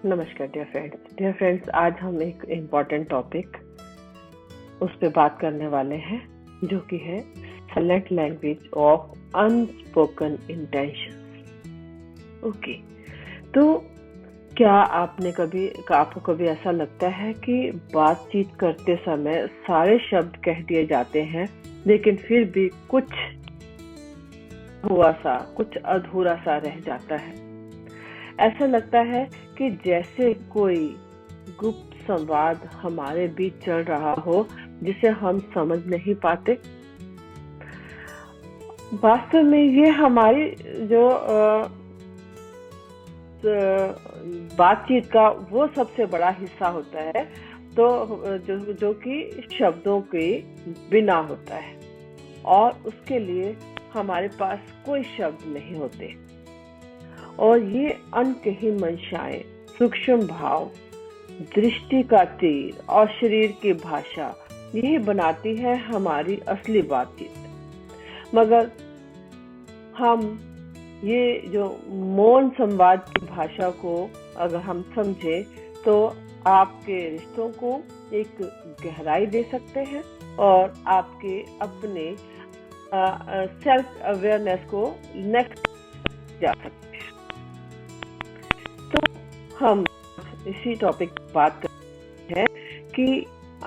नमस्कार dear friends, आज हम एक इम्पॉर्टेंट टॉपिक उस पे बात करने वाले हैं जो कि है silent language of unspoken intention. Okay, तो क्या आपको कभी ऐसा लगता है कि बातचीत करते समय सारे शब्द कह दिए जाते हैं लेकिन फिर भी कुछ अधूरा सा रह जाता है? ऐसा लगता है कि जैसे कोई गुप्त संवाद हमारे बीच चल रहा हो जिसे हम समझ नहीं पाते। वास्तव में ये हमारी जो बातचीत का वो सबसे बड़ा हिस्सा होता है, तो जो कि शब्दों के बिना होता है, और उसके लिए हमारे पास कोई शब्द नहीं होते। और ये अनकही मंशाएं, सूक्ष्म भाव, दृष्टि का तीर और शरीर की भाषा, यही बनाती है हमारी असली बातचीत। मगर हम ये जो मौन संवाद की भाषा को अगर हम समझे तो आपके रिश्तों को एक गहराई दे सकते हैं और आपके अपने सेल्फ अवेयरनेस को नेक्स्ट जा सकते हैं। तो हम इसी टॉपिक पर बात करते हैं कि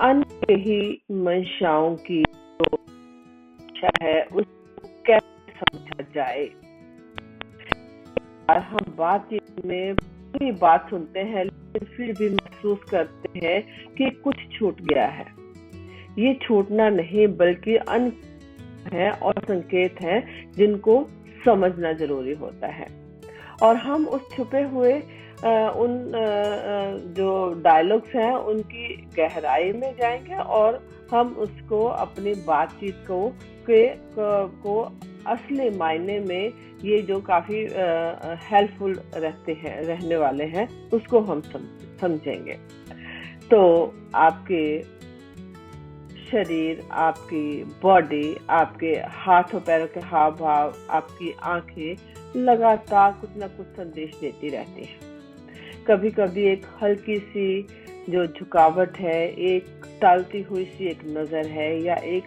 अनकही मंशाओं की जो भाषा है उसको कैसे समझा जाए। और हम बातचीत में पूरी बात सुनते हैं लेकिन फिर भी महसूस करते हैं कि कुछ छूट गया है। ये छूटना नहीं बल्कि अन है और संकेत हैं जिनको समझना जरूरी होता है। और हम उस छुपे हुए उन जो डायलॉग्स हैं उनकी गहराई में जाएंगे और हम उसको अपनी बातचीत को असली मायने में ये जो काफी हेल्पफुल रहने वाले हैं उसको हम समझेंगे। तो आपके शरीर, आपकी बॉडी, आपके हाथों पैरों के हाव भाव, आपकी आंखें लगातार कुछ ना कुछ संदेश देती रहती हैं। कभी कभी एक हल्की सी जो झुकावट है, एक टालती हुई सी एक नजर है, या एक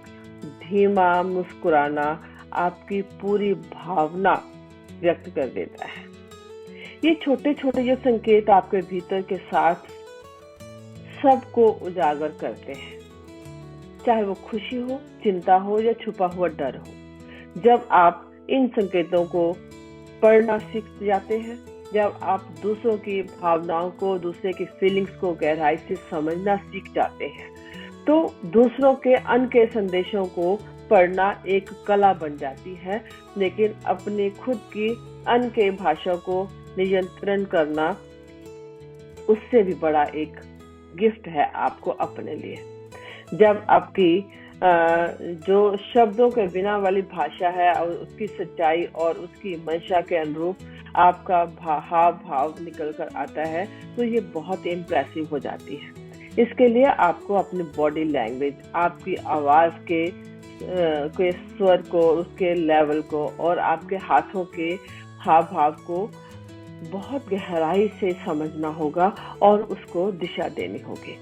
धीमा मुस्कुराना आपकी पूरी भावना व्यक्त कर देता है। ये छोटे छोटे जो संकेत आपके भीतर के साथ सबको उजागर करते हैं, चाहे वो खुशी हो, चिंता हो या छुपा हुआ डर हो। जब आप इन संकेतों को पढ़ना सीख जाते हैं, जब आप दूसरों की भावनाओं को, दूसरे की फीलिंग्स को गहराई से समझना सीख जाते हैं, तो दूसरों के अनके संदेशों को पढ़ना एक कला बन जाती है। लेकिन अपनी खुद की अनके भाषा को नियंत्रण करना उससे भी बड़ा एक गिफ्ट है आपको अपने लिए। जब आपकी जो शब्दों के बिना वाली भाषा है और उसकी सच्चाई और उसकी मंशा के अनुरूप आपका हाव भाव निकल कर आता है तो ये बहुत इम्प्रेसिव हो जाती है। इसके लिए आपको अपनी बॉडी लैंग्वेज, आपकी आवाज के स्वर को, उसके लेवल को और आपके हाथों के हाव भाव को बहुत गहराई से समझना होगा और उसको दिशा देनी होगी।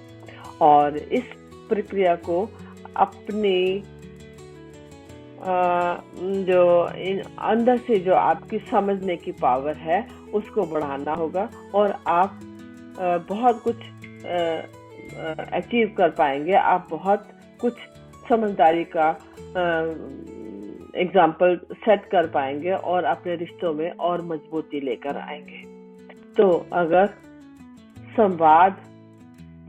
और इस प्रक्रिया को अपने जो अंदर से जो आपकी समझने की पावर है उसको बढ़ाना होगा और आप बहुत कुछ अचीव कर पाएंगे। आप बहुत कुछ समझदारी का एग्जाम्पल सेट कर पाएंगे और अपने रिश्तों में और मजबूती लेकर आएंगे। तो अगर संवाद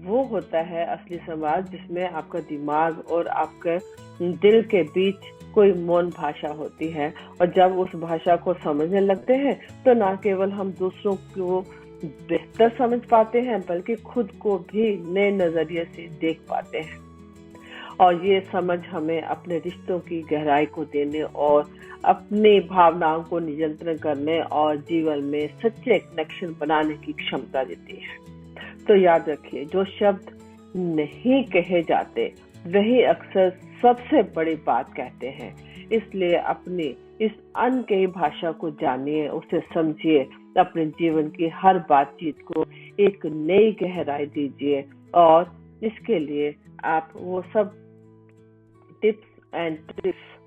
वो होता है असली संवाद जिसमें आपका दिमाग और आपके दिल के बीच कोई मौन भाषा होती है, और जब उस भाषा को समझने लगते हैं तो ना केवल हम दूसरों को बेहतर समझ पाते हैं बल्कि खुद को भी नए नजरिए से देख पाते हैं। और ये समझ हमें अपने रिश्तों की गहराई को देने और अपनी भावनाओं को नियंत्रण करने और जीवन में सच्चे कनेक्शन बनाने की क्षमता देती है। तो याद रखिए, जो शब्द नहीं कहे जाते वही अक्सर सबसे बड़ी बात कहते हैं। इसलिए अपनी इस अनकही भाषा को जानिए, उसे समझिए, अपने जीवन की हर बातचीत को एक नई गहराई दीजिए। और इसके लिए आप वो सब टिप्स एंड ट्रिक्स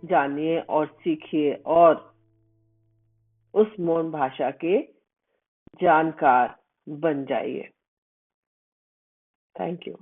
जानिए और सीखिए और उस मौन भाषा के जानकार बन जाइए। Thank you.